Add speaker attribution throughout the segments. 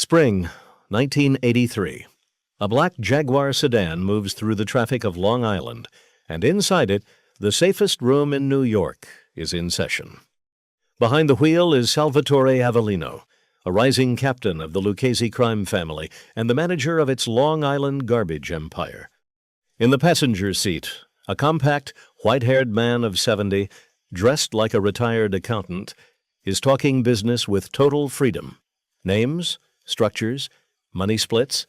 Speaker 1: Spring, 1983. A black Jaguar sedan moves through the traffic of Long Island, and inside it, the safest room in New York is in session. Behind the wheel is Salvatore Avellino, a rising captain of the Lucchese crime family and the manager of its Long Island garbage empire. In the passenger seat, a compact, white-haired man of 70, dressed like a retired accountant, is talking business with total freedom. Names, structures, money splits,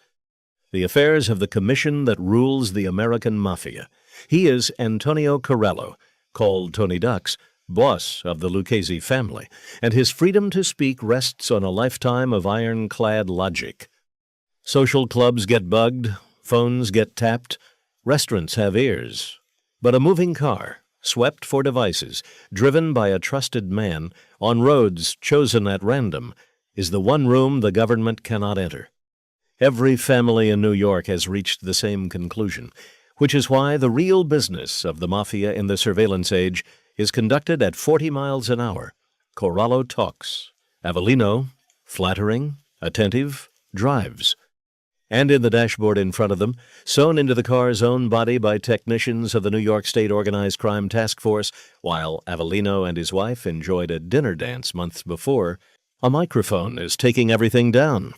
Speaker 1: the affairs of the commission that rules the American Mafia. He is Antonio Corallo, called Tony Duck's, boss of the Lucchese family, and his freedom to speak rests on a lifetime of ironclad logic. Social clubs get bugged, phones get tapped, restaurants have ears. But a moving car, swept for devices, driven by a trusted man, on roads chosen at random, is the one room the government cannot enter. Every family in New York has reached the same conclusion, which is why the real business of the Mafia in the surveillance age is conducted at 40 miles an hour. Corallo talks. Avellino, flattering, attentive, drives. And in the dashboard in front of them, sewn into the car's own body by technicians of the New York State Organized Crime Task Force, while Avellino and his wife enjoyed a dinner dance months before, a microphone is taking everything down.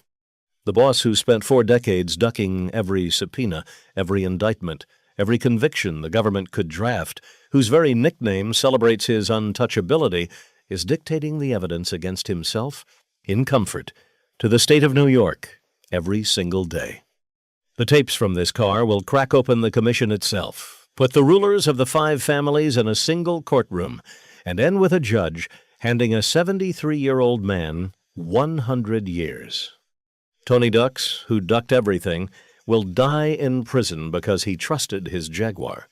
Speaker 1: The boss who spent 4 decades ducking every subpoena, every indictment, every conviction the government could draft, whose very nickname celebrates his untouchability, is dictating the evidence against himself, in comfort, to the state of New York every single day. The tapes from this car will crack open the commission itself, put the rulers of the 5 families in a single courtroom, and end with a judge handing a 73-year-old man 100 years. Tony Ducks, who ducked everything, will die in prison because he trusted his Jaguar.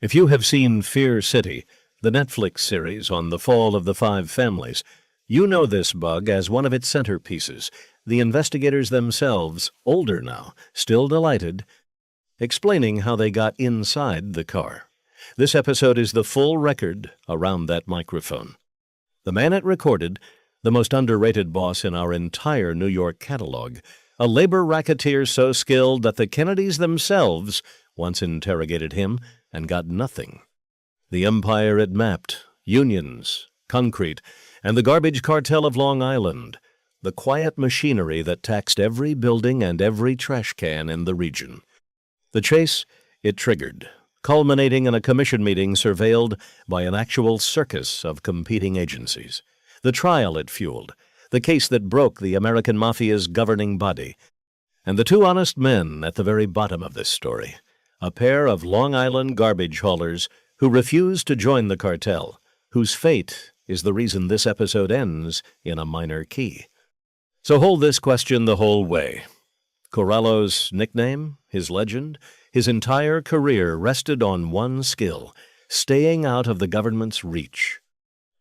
Speaker 1: If you have seen Fear City, the Netflix series on the fall of the 5 families, you know this bug as one of its centerpieces. The investigators themselves, older now, still delighted, explaining how they got inside the car. This episode is the full record around that microphone. The man it recorded, the most underrated boss in our entire New York catalog, a labor racketeer so skilled that the Kennedys themselves once interrogated him and got nothing. The empire it mapped, unions, concrete, and the garbage cartel of Long Island, the quiet machinery that taxed every building and every trash can in the region. The chase it triggered, culminating in a commission meeting surveilled by an actual circus of competing agencies. The trial it fueled, the case that broke the American Mafia's governing body, and the 2 honest men at the very bottom of this story, a pair of Long Island garbage haulers who refused to join the cartel, whose fate is the reason this episode ends in a minor key. So hold this question the whole way. Corallo's nickname, his legend, his entire career rested on one skill, staying out of the government's reach.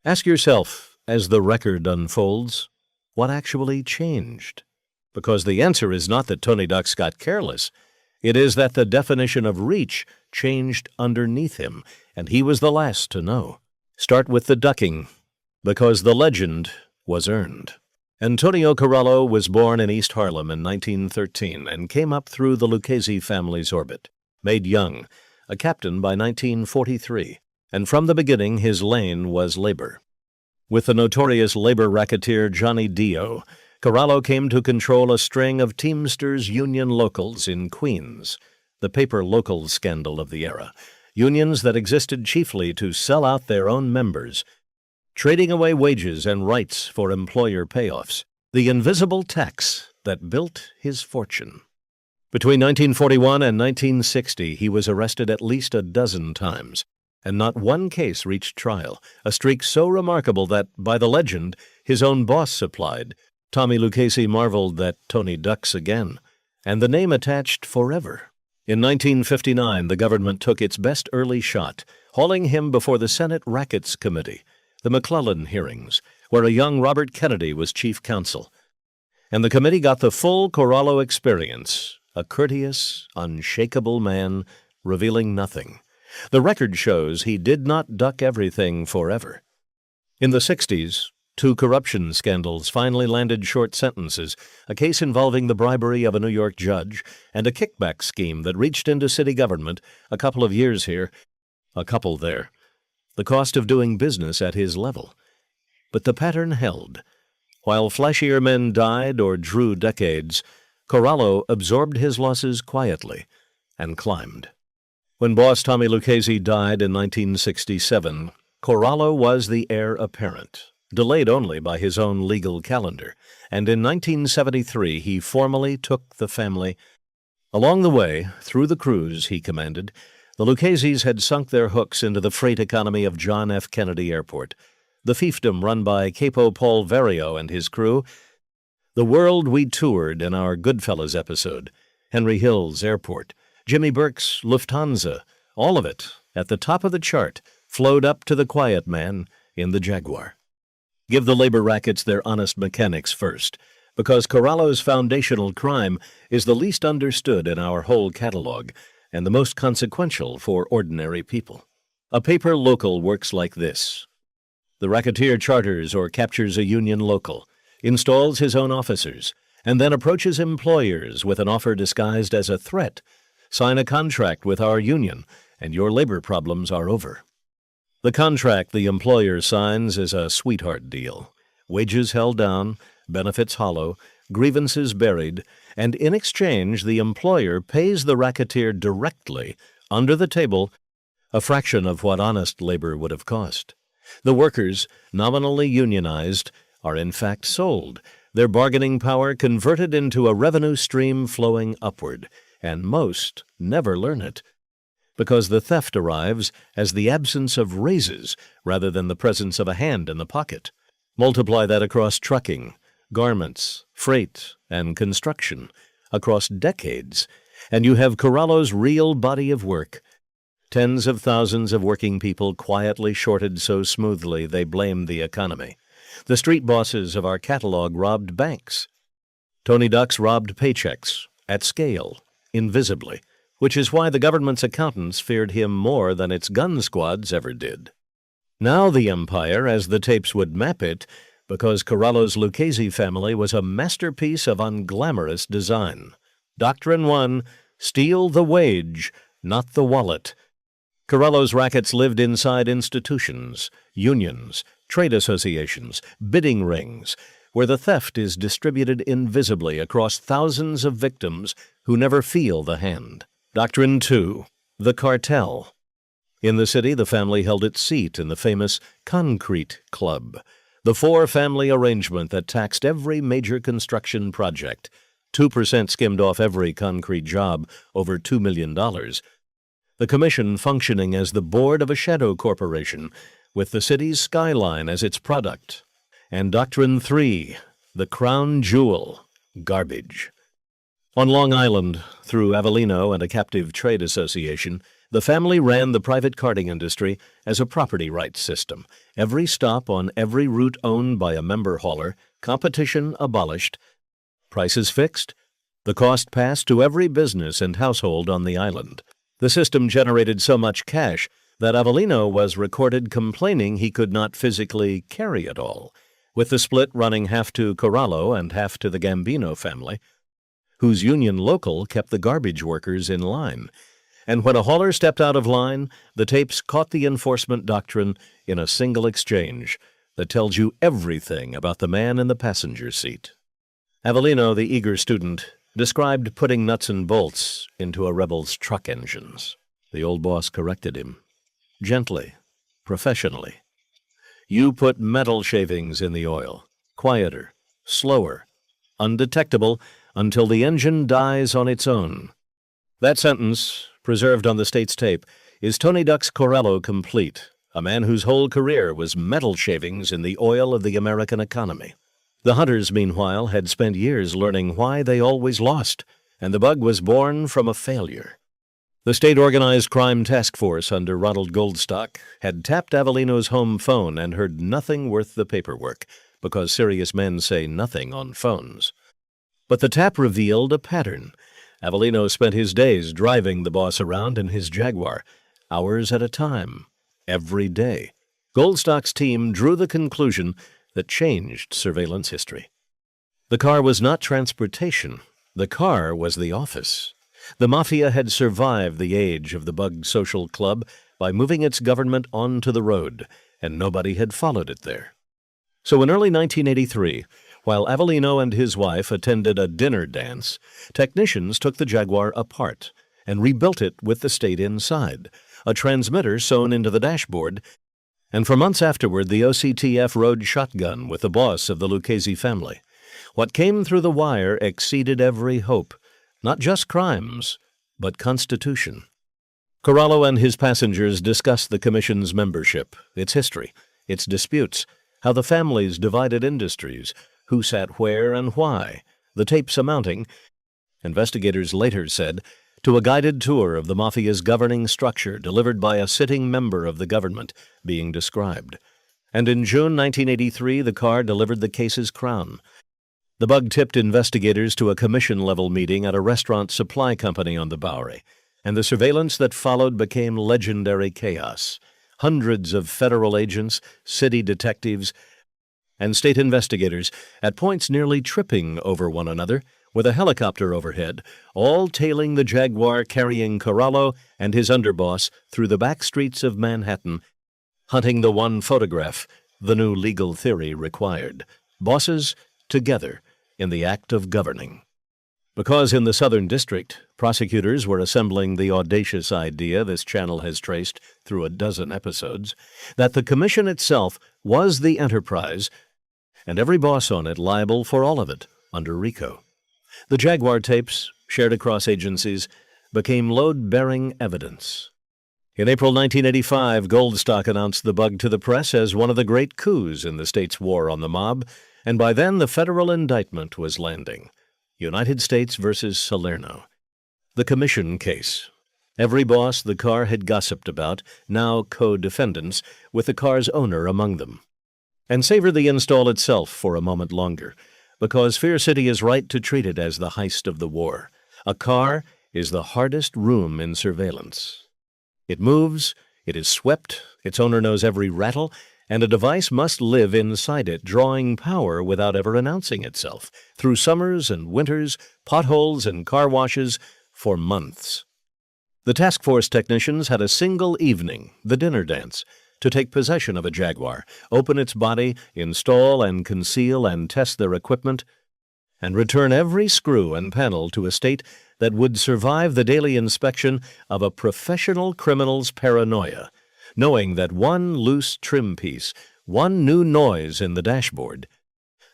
Speaker 1: Ask yourself, as the record unfolds, what actually changed? Because the answer is not that Tony Ducks got careless. It is that the definition of reach changed underneath him, and he was the last to know. Start with the ducking, because the legend was earned. Antonio Corallo was born in East Harlem in 1913 and came up through the Lucchese family's orbit. Made young, a captain by 1943, and from the beginning his lane was labor. With the notorious labor racketeer Johnny Dio, Corallo came to control a string of Teamsters union locals in Queens, the paper locals scandal of the era, unions that existed chiefly to sell out their own members, trading away wages and rights for employer payoffs, the invisible tax that built his fortune. Between 1941 and 1960, he was arrested at least a dozen times, and not one case reached trial, a streak so remarkable that, by the legend, his own boss supplied, Tommy Lucchese marveled that Tony Ducks again, and the name attached forever. In 1959, the government took its best early shot, hauling him before the Senate Rackets Committee, the McClellan hearings, where a young Robert Kennedy was chief counsel. And the committee got the full Corallo experience, a courteous, unshakable man revealing nothing. The record shows he did not duck everything forever. In the 60s, 2 corruption scandals finally landed short sentences, a case involving the bribery of a New York judge, and a kickback scheme that reached into city government, a couple of years here, a couple there. The cost of doing business at his level. But the pattern held. While flashier men died or drew decades, Corallo absorbed his losses quietly and climbed. When boss Tommy Lucchese died in 1967, Corallo was the heir apparent, delayed only by his own legal calendar, and in 1973 he formally took the family. Along the way, through the crews he commanded, the Luccheses had sunk their hooks into the freight economy of John F. Kennedy Airport, the fiefdom run by Capo Paul Vario and his crew, the world we toured in our Goodfellas episode, Henry Hill's Airport, Jimmy Burke's Lufthansa, all of it, at the top of the chart, flowed up to the quiet man in the Jaguar. Give the labor rackets their honest mechanics first, because Corallo's foundational crime is the least understood in our whole catalog and the most consequential for ordinary people. A paper local works like this. The racketeer charters or captures a union local, installs his own officers, and then approaches employers with an offer disguised as a threat. Sign a contract with our union, and your labor problems are over. The contract the employer signs is a sweetheart deal. Wages held down, benefits hollow, grievances buried, and in exchange the employer pays the racketeer directly, under the table, a fraction of what honest labor would have cost. The workers, nominally unionized, are in fact sold, their bargaining power converted into a revenue stream flowing upward, and most never learn it, because the theft arrives as the absence of raises rather than the presence of a hand in the pocket. Multiply that across trucking, garments, freight, and construction, across decades, and you have Corallo's real body of work. Tens of thousands of working people quietly shorted so smoothly they blamed the economy. The street bosses of our catalog robbed banks. Tony Ducks robbed paychecks, at scale, invisibly, which is why the government's accountants feared him more than its gun squads ever did. Now the empire, as the tapes would map it, because Corallo's Lucchese family was a masterpiece of unglamorous design. Doctrine 1, steal the wage, not the wallet. Corallo's rackets lived inside institutions, unions, trade associations, bidding rings, where the theft is distributed invisibly across thousands of victims who never feel the hand. Doctrine 2, the cartel. In the city, the family held its seat in the famous Concrete Club, the 4-family arrangement that taxed every major construction project. 2% skimmed off every concrete job, over $2 million. The commission functioning as the board of a shadow corporation, with the city's skyline as its product. And Doctrine 3, the crown jewel, garbage. On Long Island, through Avellino and a captive trade association, the family ran the private carting industry as a property rights system. Every stop on every route owned by a member hauler, competition abolished, prices fixed, the cost passed to every business and household on the island. The system generated so much cash that Avellino was recorded complaining he could not physically carry it all, with the split running half to Corallo and half to the Gambino family, whose union local kept the garbage workers in line. And when a hauler stepped out of line, the tapes caught the enforcement doctrine in a single exchange that tells you everything about the man in the passenger seat. Avellino, the eager student, described putting nuts and bolts into a rebel's truck engines. The old boss corrected him, gently, professionally. You put metal shavings in the oil, quieter, slower, undetectable, until the engine dies on its own. That sentence, preserved on the state's tape, is Tony Duck's Corallo complete, a man whose whole career was metal shavings in the oil of the American economy. The hunters, meanwhile, had spent years learning why they always lost, and the bug was born from a failure. The state organized crime task force under Ronald Goldstock had tapped Avellino's home phone and heard nothing worth the paperwork, because serious men say nothing on phones. But the tap revealed a pattern. Avellino spent his days driving the boss around in his Jaguar, hours at a time, every day. Goldstock's team drew the conclusion that changed surveillance history. The car was not transportation. The car was the office. The Mafia had survived the age of the bug social club by moving its government onto the road, and nobody had followed it there. So in early 1983, while Avellino and his wife attended a dinner dance, technicians took the Jaguar apart and rebuilt it with the state inside, a transmitter sewn into the dashboard, and for months afterward the OCTF rode shotgun with the boss of the Lucchese family. What came through the wire exceeded every hope, not just crimes, but Constitution. Corallo and his passengers discussed the Commission's membership, its history, its disputes, how the families divided industries, who sat where and why, the tapes amounting, investigators later said, to a guided tour of the Mafia's governing structure delivered by a sitting member of the government being described. And in June 1983, the car delivered the case's crown. The bug tipped investigators to a commission-level meeting at a restaurant supply company on the Bowery, and the surveillance that followed became legendary chaos. Hundreds of federal agents, city detectives, and state investigators, at points nearly tripping over one another, with a helicopter overhead, all tailing the Jaguar carrying Corallo and his underboss through the back streets of Manhattan, hunting the one photograph the new legal theory required. Bosses together in the act of governing. Because in the Southern District, prosecutors were assembling the audacious idea this channel has traced through a dozen episodes, that the commission itself was the enterprise, and every boss on it liable for all of it under RICO. The Jaguar tapes, shared across agencies, became load-bearing evidence. In April 1985, Goldstock announced the bug to the press as one of the great coups in the state's war on the mob, and by then the federal indictment was landing. United States versus Salerno. The commission case. Every boss the car had gossiped about, now co-defendants, with the car's owner among them. And savor the install itself for a moment longer, because Fear City is right to treat it as the heist of the war. A car is the hardest room in surveillance. It moves, it is swept, its owner knows every rattle, and a device must live inside it, drawing power without ever announcing itself, through summers and winters, potholes and car washes, for months. The task force technicians had a single evening, the dinner dance, to take possession of a Jaguar, open its body, install and conceal and test their equipment, and return every screw and panel to a state that would survive the daily inspection of a professional criminal's paranoia, knowing that one loose trim piece, one new noise in the dashboard,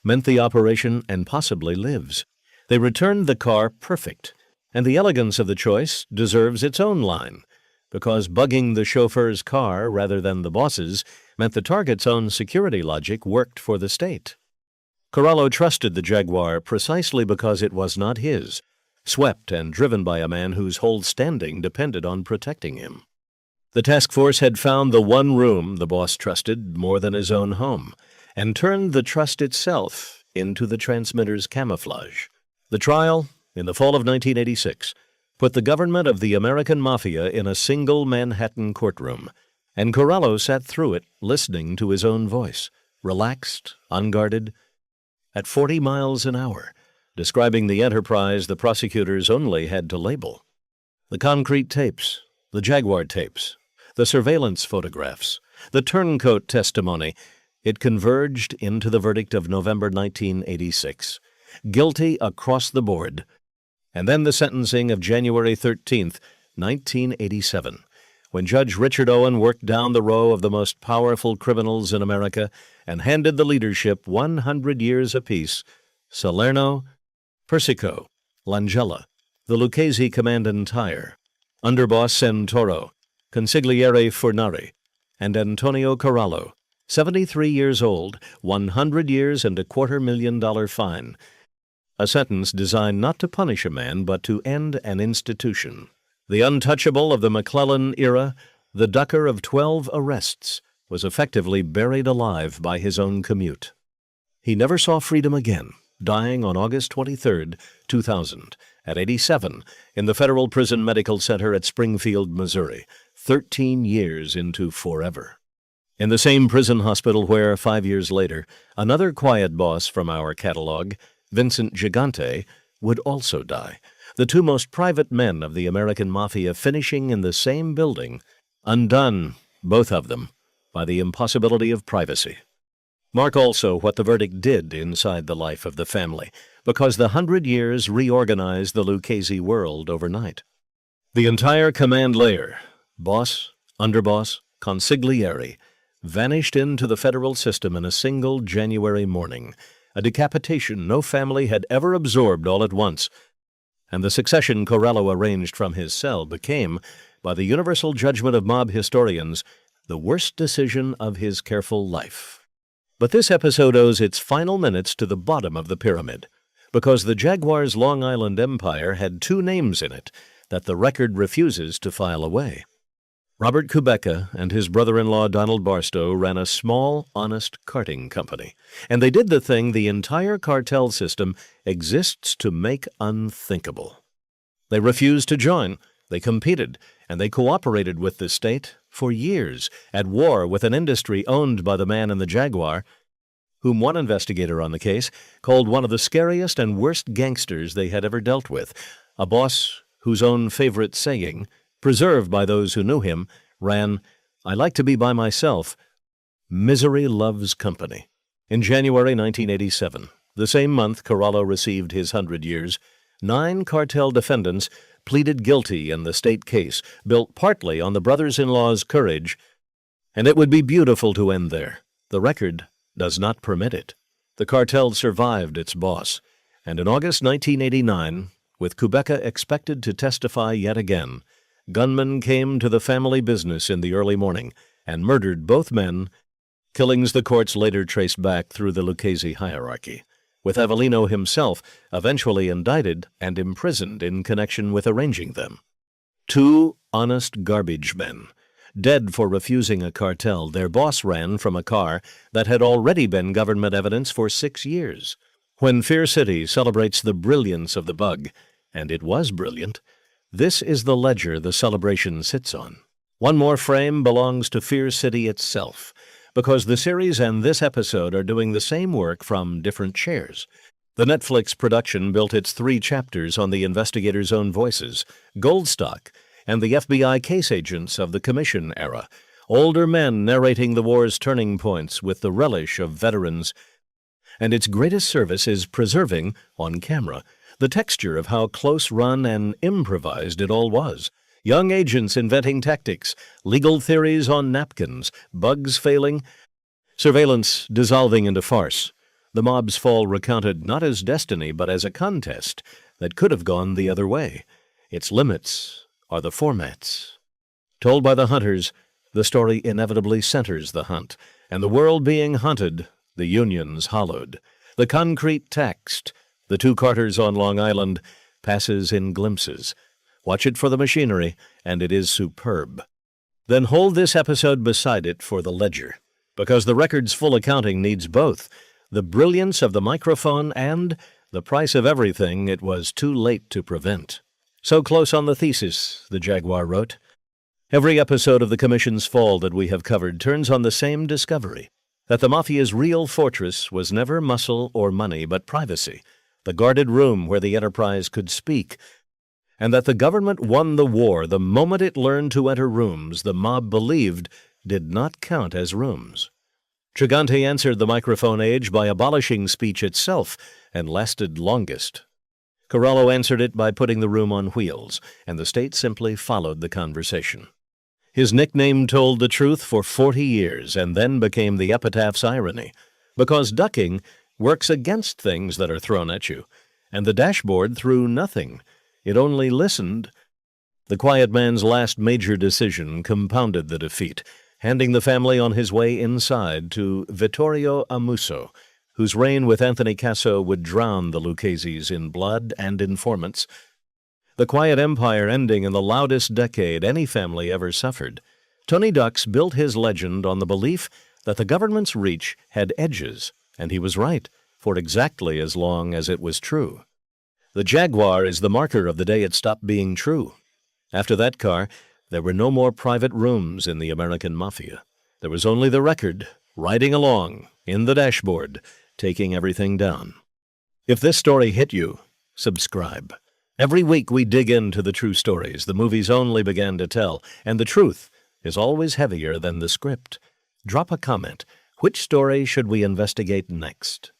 Speaker 1: meant the operation and possibly lives. They returned the car perfect, and the elegance of the choice deserves its own line, because bugging the chauffeur's car rather than the boss's meant the target's own security logic worked for the state. Corallo trusted the Jaguar precisely because it was not his, swept and driven by a man whose whole standing depended on protecting him. The task force had found the one room the boss trusted more than his own home, and turned the trust itself into the transmitter's camouflage. The trial, in the fall of 1986, put the government of the American Mafia in a single Manhattan courtroom, and Corallo sat through it listening to his own voice, relaxed, unguarded, at 40 miles an hour, describing the enterprise the prosecutors only had to label. The concrete tapes, the Jaguar tapes, the surveillance photographs, the turncoat testimony, it converged into the verdict of November 1986. Guilty across the board. And then the sentencing of January 13th, 1987, when Judge Richard Owen worked down the row of the most powerful criminals in America and handed the leadership 100 years apiece: Salerno, Persico, Langella, the Lucchese Command Entire, Underboss Santoro, Consigliere Furnari, and Antonio Corallo, 73 years old, 100 years and a $250,000 fine. A sentence designed not to punish a man, but to end an institution. The Untouchable of the McClellan era, the ducker of 12 arrests, was effectively buried alive by his own commute. He never saw freedom again, dying on August 23, 2000, at 87, in the Federal Prison Medical Center at Springfield, Missouri, 13 years into forever. In the same prison hospital where, 5 years later, another quiet boss from our catalog, Vincent Gigante, would also die. The two most private men of the American Mafia finishing in the same building, undone, both of them, by the impossibility of privacy. Mark also what the verdict did inside the life of the family, because the 100 years reorganized the Lucchese world overnight. The entire command layer, boss, underboss, consigliere, vanished into the federal system in a single January morning, a decapitation no family had ever absorbed all at once, and the succession Corallo arranged from his cell became, by the universal judgment of mob historians, the worst decision of his careful life. But this episode owes its final minutes to the bottom of the pyramid, because the Jaguar's Long Island empire had two names in it that the record refuses to file away. Robert Kubeka and his brother-in-law Donald Barstow ran a small, honest carting company, and they did the thing the entire cartel system exists to make unthinkable. They refused to join, they competed, and they cooperated with the state for years, at war with an industry owned by the man in the Jaguar, whom one investigator on the case called one of the scariest and worst gangsters they had ever dealt with, a boss whose own favorite saying, preserved by those who knew him, ran, "I like to be by myself. Misery loves company." In January 1987, the same month Corallo received his 100 years, 9 cartel defendants pleaded guilty in the state case, built partly on the brothers-in-law's courage, and it would be beautiful to end there. The record does not permit it. The cartel survived its boss, and in August 1989, with Kubeka expected to testify yet again, gunmen came to the family business in the early morning and murdered both men, killings the courts later traced back through the Lucchese hierarchy, with Avellino himself eventually indicted and imprisoned in connection with arranging them. 2 honest garbage men, dead for refusing a cartel their boss ran from a car that had already been government evidence for 6 years. When Fear City celebrates the brilliance of the bug, and it was brilliant, this is the ledger the celebration sits on. One more frame belongs to Fear City itself, because the series and this episode are doing the same work from different chairs. The Netflix production built its 3 chapters on the investigators' own voices, Goldstock, and the FBI case agents of the Commission era, older men narrating the war's turning points with the relish of veterans. And its greatest service is preserving, on camera, the texture of how close-run and improvised it all was. Young agents inventing tactics, legal theories on napkins, bugs failing, surveillance dissolving into farce. The mob's fall recounted not as destiny but as a contest that could have gone the other way. Its limits are the formats. Told by the hunters, the story inevitably centers the hunt, and the world being hunted, the unions hollowed. The concrete text, the 2 Carters on Long Island, passes in glimpses. Watch it for the machinery, and it is superb. Then hold this episode beside it for the ledger, because the record's full accounting needs both, the brilliance of the microphone and the price of everything it was too late to prevent. So close on the thesis, the Jaguar wrote. Every episode of the Commission's fall that we have covered turns on the same discovery, that the Mafia's real fortress was never muscle or money but privacy, the guarded room where the enterprise could speak, and that the government won the war the moment it learned to enter rooms the mob believed did not count as rooms. Gigante answered the microphone age by abolishing speech itself, and lasted longest. Corallo answered it by putting the room on wheels, and the state simply followed the conversation. His nickname told the truth for 40 years and then became the epitaph's irony, because ducking works against things that are thrown at you, and the dashboard threw nothing. It only listened. The quiet man's last major decision compounded the defeat, handing the family on his way inside to Vittorio Amuso, whose reign with Anthony Casso would drown the Lucchese's in blood and informants. The quiet empire ending in the loudest decade any family ever suffered. Tony Ducks built his legend on the belief that the government's reach had edges, and he was right, for exactly as long as it was true. The Jaguar is the marker of the day it stopped being true. After that car, there were no more private rooms in the American Mafia. There was only the record, riding along, in the dashboard, taking everything down. If this story hit you, subscribe. Every week we dig into the true stories the movies only began to tell, and the truth is always heavier than the script. Drop a comment. Which story should we investigate next?